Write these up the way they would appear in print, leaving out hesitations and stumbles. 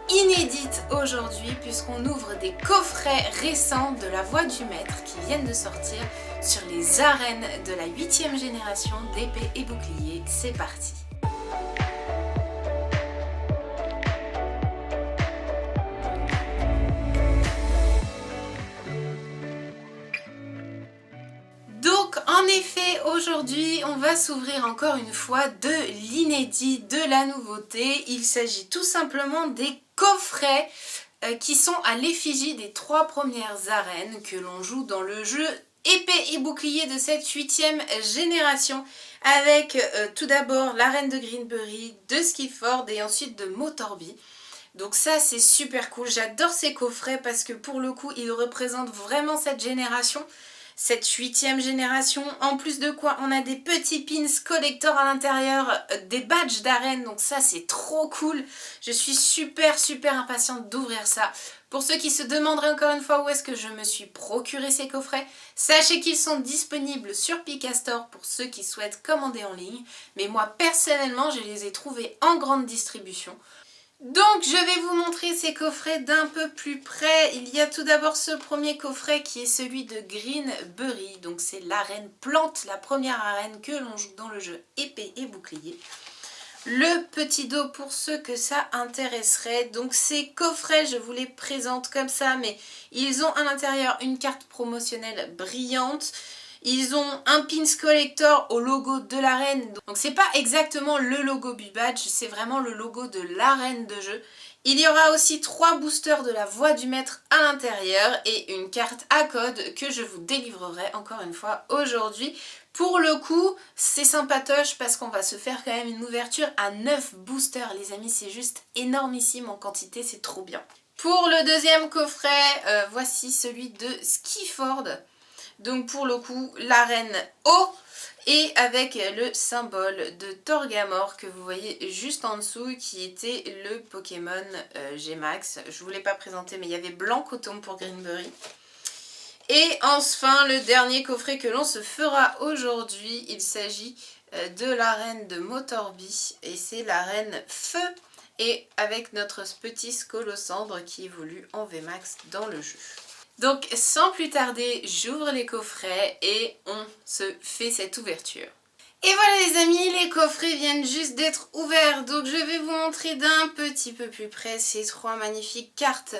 inédite aujourd'hui puisqu'on ouvre des coffrets récents de la Voix du Maître qui viennent de sortir sur les arènes de la 8e génération d'épée et bouclier. C'est parti! Donc en effet aujourd'hui on va s'ouvrir encore une fois de l'inédit, de la nouveauté. Il s'agit tout simplement des coffrets qui sont à l'effigie des 3 premières arènes que l'on joue dans le jeu épée et bouclier de cette 8e génération avec tout d'abord l'arène de Greenbury, de Skiford et ensuite de Motorby. Donc ça c'est super cool, j'adore ces coffrets parce que pour le coup ils représentent vraiment cette génération. Cette 8e génération, en plus de quoi on a des petits pins collector à l'intérieur, des badges d'arène, donc ça c'est trop cool. Je suis super impatiente d'ouvrir ça. Pour ceux qui se demanderaient encore une fois où est-ce que je me suis procuré ces coffrets, sachez qu'ils sont disponibles sur Picastore pour ceux qui souhaitent commander en ligne. Mais moi personnellement je les ai trouvés en grande distribution. Donc je vais vous montrer ces coffrets d'un peu plus près. Il y a tout d'abord ce premier coffret qui est celui de Greenbury. Donc c'est l'arène plante, la première arène que l'on joue dans le jeu épée et bouclier. Le petit dos pour ceux que ça intéresserait. Donc ces coffrets, je vous les présente comme ça, mais ils ont à l'intérieur une carte promotionnelle brillante. Ils ont un pins collector au logo de l'arène. Donc c'est pas exactement le logo du badge, c'est vraiment le logo de l'arène de jeu. Il y aura aussi 3 boosters de la Voix du Maître à l'intérieur et une carte à code que je vous délivrerai encore une fois aujourd'hui. Pour le coup, c'est sympatoche parce qu'on va se faire quand même une ouverture à 9 boosters les amis, c'est juste énormissime en quantité, c'est trop bien. Pour le deuxième coffret, voici celui de Skiford. Donc pour le coup, l'arène O et avec le symbole de Torgamore que vous voyez juste en dessous qui était le Pokémon G-Max. Je ne vous l'ai pas présenté mais il y avait Blanc Coton pour Greenbury. Et enfin le dernier coffret que l'on se fera aujourd'hui, il s'agit de l'arène de Motorby et c'est l'arène Feu et avec notre petit Scolosandre qui évolue en VMAX dans le jeu. Donc sans plus tarder, j'ouvre les coffrets et on se fait cette ouverture. Et voilà les amis, les coffrets viennent juste d'être ouverts. Donc je vais vous montrer d'un petit peu plus près ces 3 magnifiques cartes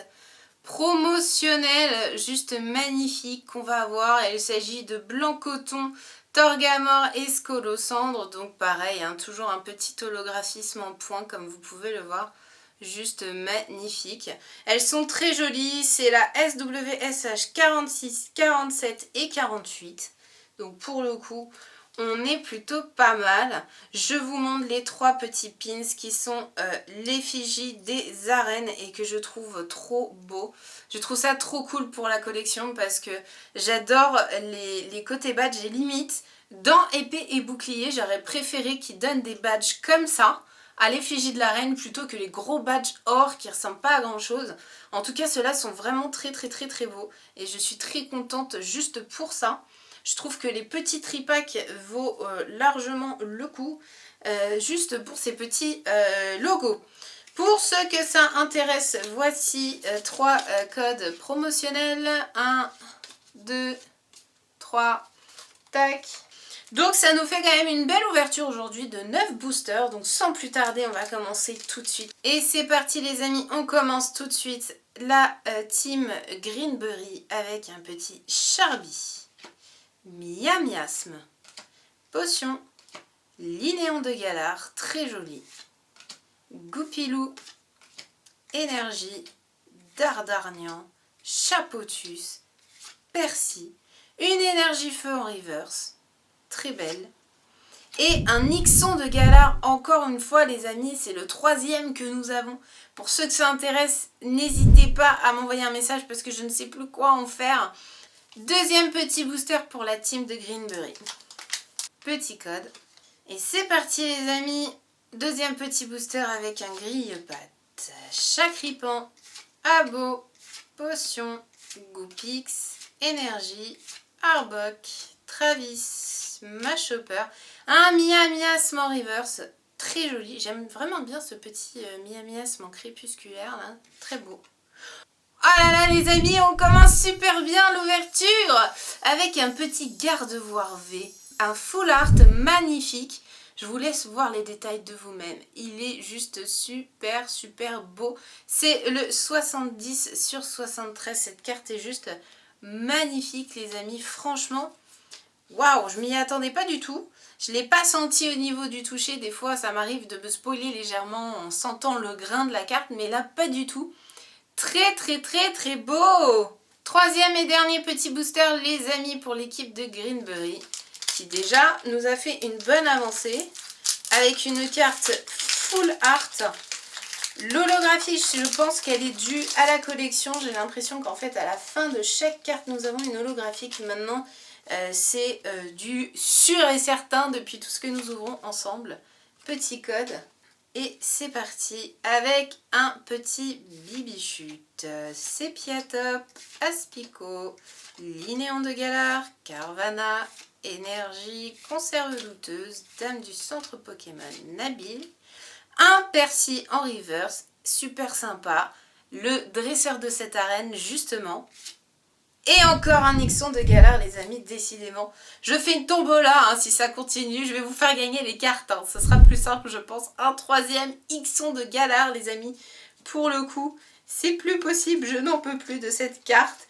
promotionnelles, juste magnifiques qu'on va avoir. Il s'agit de Blanc Coton, Torgamore et Scolosandre. Donc pareil, hein, toujours un petit holographisme en point comme vous pouvez le voir. Juste magnifique. Elles sont très jolies, c'est la SWSH 46, 47 et 48. Donc pour le coup, on est plutôt pas mal. Je vous montre les 3 petits pins qui sont l'effigie des arènes et que je trouve trop beau. Je trouve ça trop cool pour la collection parce que j'adore les côtés badges et limite. Dans épée et bouclier, j'aurais préféré qu'ils donnent des badges comme ça à l'effigie de la reine plutôt que les gros badges or qui ressemblent pas à grand chose. En tout cas ceux-là sont vraiment très beaux et je suis très contente juste pour ça. Je trouve que les petits tripacks vaut largement le coup juste pour ces petits logos. Pour ceux que ça intéresse, voici 3 codes promotionnels. 1, 2, 3, tac. Donc ça nous fait quand même une belle ouverture aujourd'hui de 9 boosters. Donc sans plus tarder, on va commencer tout de suite. Et c'est parti les amis, on commence tout de suite la team Greenbury avec un petit Charby, Miasme, Potion, Linéon de Galar, très joli, Goupilou, Énergie, Dardarnian, Chapotus, Percy, une énergie feu en reverse, très belle. Et un Nixon de Galar, encore une fois les amis, c'est le 3e que nous avons. Pour ceux que ça intéresse, n'hésitez pas à m'envoyer un message parce que je ne sais plus quoi en faire. Deuxième petit booster pour la team de Greenbury. Petit code. Et c'est parti les amis. Deuxième petit booster avec un grille-patte. Chacripan, Abo, Potion, Goupix, Énergie, Arbok, Travis, Machopper, un Miasme en reverse, très joli. J'aime vraiment bien ce petit miasme crépusculaire là, très beau. Oh là là les amis, on commence super bien l'ouverture avec un petit garde-voir V, un full art magnifique. Je vous laisse voir les détails de vous-même. Il est juste super beau. C'est le 70/73. Cette carte est juste magnifique les amis. Franchement, waouh, je m'y attendais pas du tout. Je ne l'ai pas senti au niveau du toucher. Des fois, ça m'arrive de me spoiler légèrement en sentant le grain de la carte. Mais là, pas du tout. Très beau. Troisième et dernier petit booster les amis pour l'équipe de Greenberry qui déjà nous a fait une bonne avancée avec une carte full art. L'holographie, je pense qu'elle est due à la collection. J'ai l'impression qu'en fait à la fin de chaque carte nous avons une holographique. Maintenant c'est du sûr et certain depuis tout ce que nous ouvrons ensemble. Petit code. Et c'est parti avec un petit Bibichute, Sepiatop, Aspico, Linéon de Galar, Carvana, Énergie, Conserve douteuse, Dame du centre Pokémon, Nabil, un Percy en reverse, super sympa, le dresseur de cette arène justement. Et encore un Ixon de Galar les amis, décidément. Je fais une tombola, hein, si ça continue, je vais vous faire gagner les cartes. Hein. Ce sera plus simple je pense. Un troisième Ixon de Galar les amis. Pour le coup, c'est plus possible, je n'en peux plus de cette carte.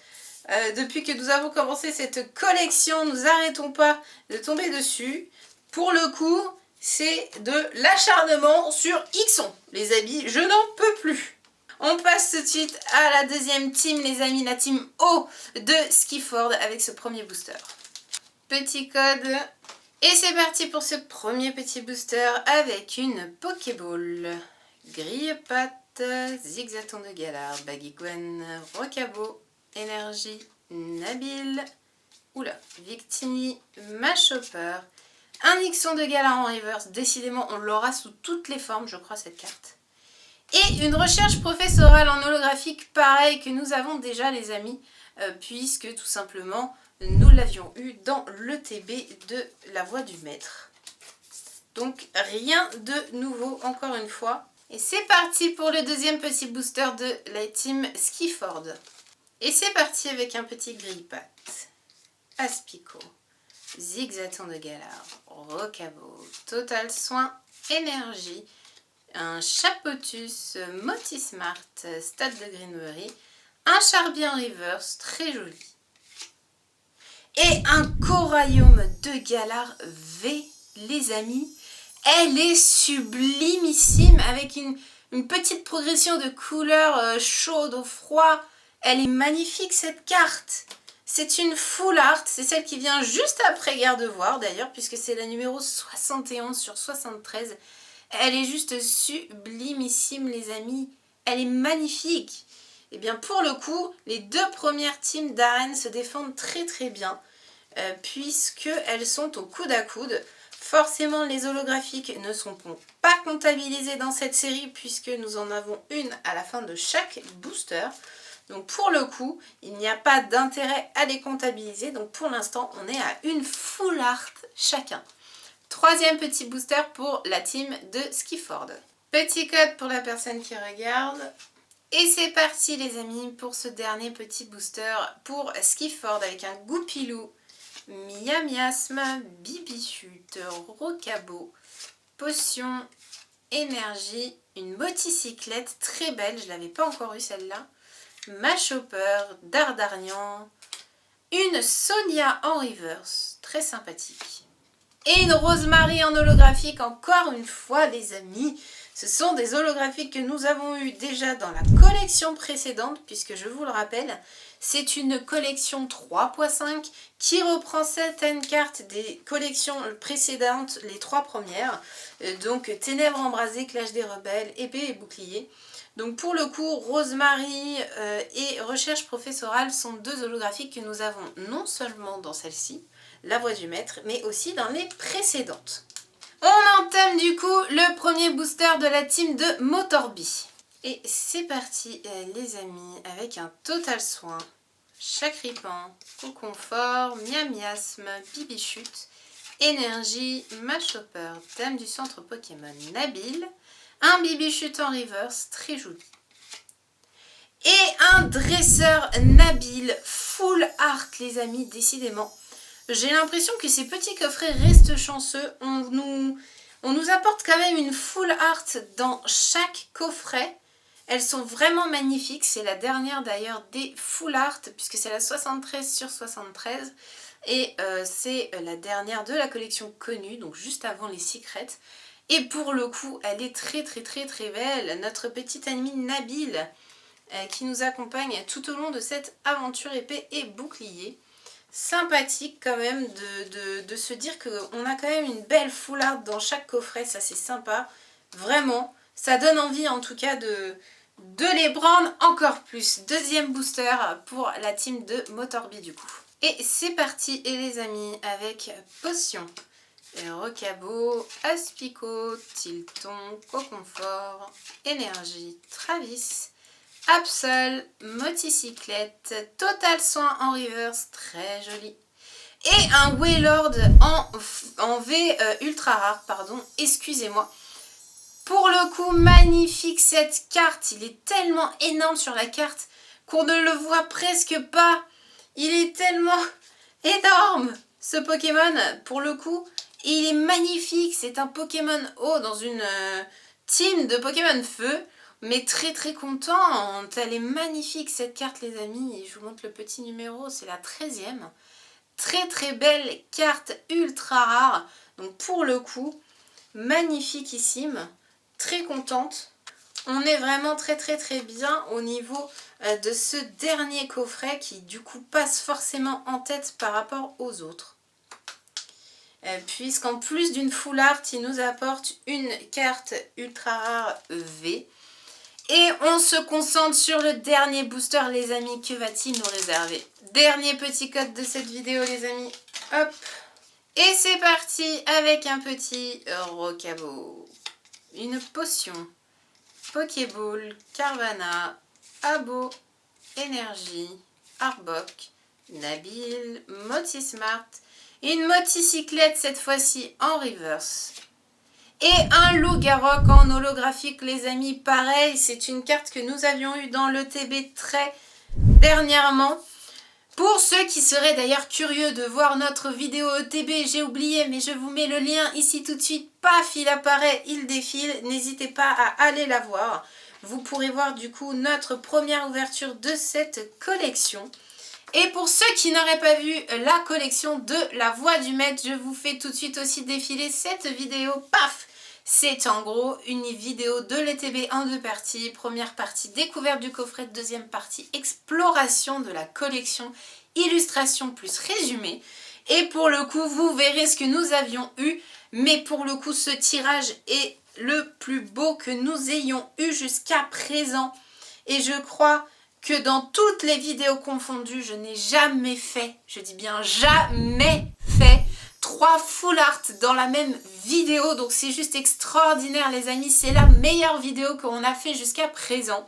Depuis que nous avons commencé cette collection, nous n'arrêtons pas de tomber dessus. Pour le coup, c'est de l'acharnement sur Ixon les amis, je n'en peux plus. On passe tout de suite à la deuxième team, les amis, la team O de Skiford avec ce premier booster. Petit code. Et c'est parti pour ce premier petit booster avec une Pokéball. Grille-patte, Zigzaton de Galar, Baguigwen, Rocabo, Énergie, Nabil, oula, Victini, Machopper, un Ixon de Galar en reverse. Décidément, on l'aura sous toutes les formes, je crois, cette carte. Et une recherche professorale en holographique, pareil que nous avons déjà les amis, puisque tout simplement nous l'avions eu dans le TB de la voix du maître. Donc rien de nouveau encore une fois. Et c'est parti pour le deuxième petit booster de la team Skiford. Et c'est parti avec un petit grille-patte, Aspico, Zigzaton de Galar, Rocabo, Total Soin, Énergie, un Chapotus Motismart Stade de Greenberry, un Charbian Reverse très joli et un Coraillum de Galar V les amis. Elle est sublimissime avec une petite progression de couleurs chaude au froid. Elle est magnifique cette carte. C'est une full art, c'est celle qui vient juste après Gardevoir d'ailleurs puisque c'est la numéro 71/73. Elle est juste sublimissime les amis, elle est magnifique. Et bien pour le coup, les deux premières teams d'arène se défendent très bien, puisqu'elles sont au coude à coude. Forcément les holographiques ne sont pas comptabilisés dans cette série, puisque nous en avons une à la fin de chaque booster. Donc pour le coup, il n'y a pas d'intérêt à les comptabiliser, donc pour l'instant on est à une full art chacun. Troisième petit booster pour la team de Skiford. Petit code pour la personne qui regarde. Et c'est parti les amis pour ce dernier petit booster pour Skiford avec un Goupilou, Miasme, Bibichute, Rocabo, Potion, Énergie, une motocyclette très belle, je ne l'avais pas encore eu celle-là, Machopper, Dardarnian, une Sonia en reverse, très sympathique. Et une Rosemary en holographique, encore une fois les amis. Ce sont des holographiques que nous avons eu déjà dans la collection précédente, puisque je vous le rappelle, c'est une collection 3.5 qui reprend certaines cartes des collections précédentes, les trois premières. Donc Ténèbres embrasées, Clash des rebelles, épée et bouclier. Donc pour le coup, Rosemary et Recherche professorale sont deux holographiques que nous avons non seulement dans celle-ci, la voix du maître, mais aussi dans les précédentes. On entame du coup le premier booster de la team de Motorby. Et c'est parti les amis, avec un Total Soin, Chacripan, Coconfort, Miasme, Bibichute, Énergie, Machopper, dame du centre Pokémon Nabil, un Bibichute en reverse, très joli. Et un dresseur Nabil, full art les amis, décidément. J'ai l'impression que ces petits coffrets restent chanceux. On nous apporte quand même une full art dans chaque coffret. Elles sont vraiment magnifiques. C'est la dernière d'ailleurs des full art, puisque c'est la 73/73. Et c'est la dernière de la collection connue, donc juste avant les secrets. Et pour le coup, elle est très belle. Notre petite amie Nabil qui nous accompagne tout au long de cette aventure épée et bouclier. Sympathique quand même de se dire qu'on a quand même une belle full art dans chaque coffret, ça c'est sympa. Vraiment, ça donne envie en tout cas de les prendre encore plus. Deuxième booster pour la team de Motorby du coup. Et c'est parti et les amis avec Potion, Rocabo, Aspico, Tilton, Coconfort, Énergie, Travis, Absol, Moticyclette, Total Soin en reverse, très joli. Et un Wailord en V ultra rare, pardon, excusez-moi. Pour le coup, magnifique cette carte, il est tellement énorme sur la carte qu'on ne le voit presque pas. Il est tellement énorme ce Pokémon, pour le coup. Il est magnifique, c'est un Pokémon eau dans une team de Pokémon feu. Mais très contente, elle est magnifique cette carte les amis. Je vous montre le petit numéro, c'est la 13e. Très belle carte ultra rare. Donc pour le coup, magnifiquissime. Très contente. On est vraiment très bien au niveau de ce dernier coffret qui du coup passe forcément en tête par rapport aux autres. Puisqu'en plus d'une full art, il nous apporte une carte ultra rare V. Et on se concentre sur le dernier booster les amis, que va-t-il nous réserver? Dernier petit code de cette vidéo les amis, hop. Et c'est parti avec un petit Rocabo, une potion, Pokéball, Carvana, Abo, Énergie, Arbok, Nabil, Motismart, une moticyclette cette fois-ci en reverse. Et un Loup-Garok en holographique les amis, pareil, c'est une carte que nous avions eue dans l'ETB très dernièrement. Pour ceux qui seraient d'ailleurs curieux de voir notre vidéo ETB, j'ai oublié mais je vous mets le lien ici tout de suite, paf il apparaît, il défile, n'hésitez pas à aller la voir. Vous pourrez voir du coup notre première ouverture de cette collection. Et pour ceux qui n'auraient pas vu la collection de la Voix du Maître, je vous fais tout de suite aussi défiler cette vidéo, paf. C'est en gros une vidéo de l'ETB en deux parties. Première partie découverte du coffret, deuxième partie exploration de la collection, illustration plus résumé. Et pour le coup, vous verrez ce que nous avions eu. Mais pour le coup, ce tirage est le plus beau que nous ayons eu jusqu'à présent. Et je crois que dans toutes les vidéos confondues, je n'ai jamais fait, je dis bien jamais fait, 3 full art dans la même vidéo. Donc c'est juste extraordinaire les amis, c'est la meilleure vidéo qu'on a fait jusqu'à présent.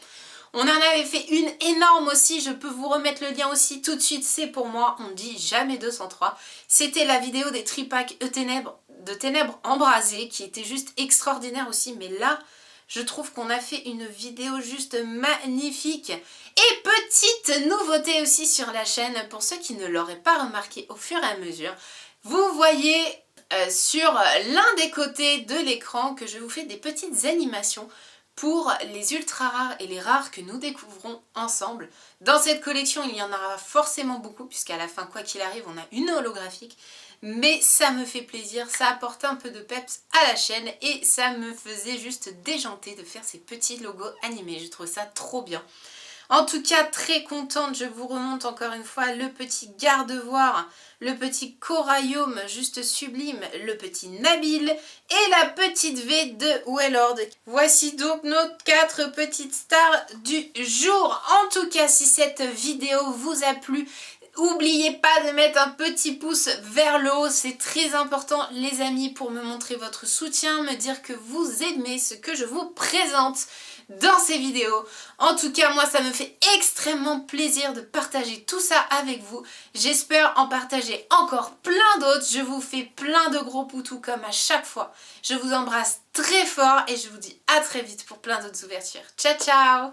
On en avait fait une énorme aussi, je peux vous remettre le lien aussi tout de suite, c'est pour moi, on dit jamais 203. C'était la vidéo des tripacks de ténèbres embrasées qui était juste extraordinaire aussi, mais là, je trouve qu'on a fait une vidéo juste magnifique. Et petite nouveauté aussi sur la chaîne, pour ceux qui ne l'auraient pas remarqué au fur et à mesure, vous voyez sur l'un des côtés de l'écran que je vous fais des petites animations pour les ultra rares et les rares que nous découvrons ensemble. Dans cette collection, il y en aura forcément beaucoup, puisqu'à la fin, quoi qu'il arrive, on a une holographique. Mais ça me fait plaisir, ça apporte un peu de peps à la chaîne et ça me faisait juste déjanter de faire ces petits logos animés. Je trouve ça trop bien. En tout cas, très contente, je vous remonte encore une fois le petit Gardevoir, le petit Coraillum juste sublime, le petit Nabil et la petite V de Wailord. Voici donc nos 4 petites stars du jour. En tout cas, si cette vidéo vous a plu, n'oubliez pas de mettre un petit pouce vers le haut, c'est très important les amis pour me montrer votre soutien, me dire que vous aimez ce que je vous présente. dans ces vidéos. En tout cas, moi ça me fait extrêmement plaisir de partager tout ça avec vous. J'espère en partager encore plein d'autres. Je vous fais plein de gros poutous comme à chaque fois. Je vous embrasse très fort et je vous dis à très vite pour plein d'autres ouvertures. Ciao ciao!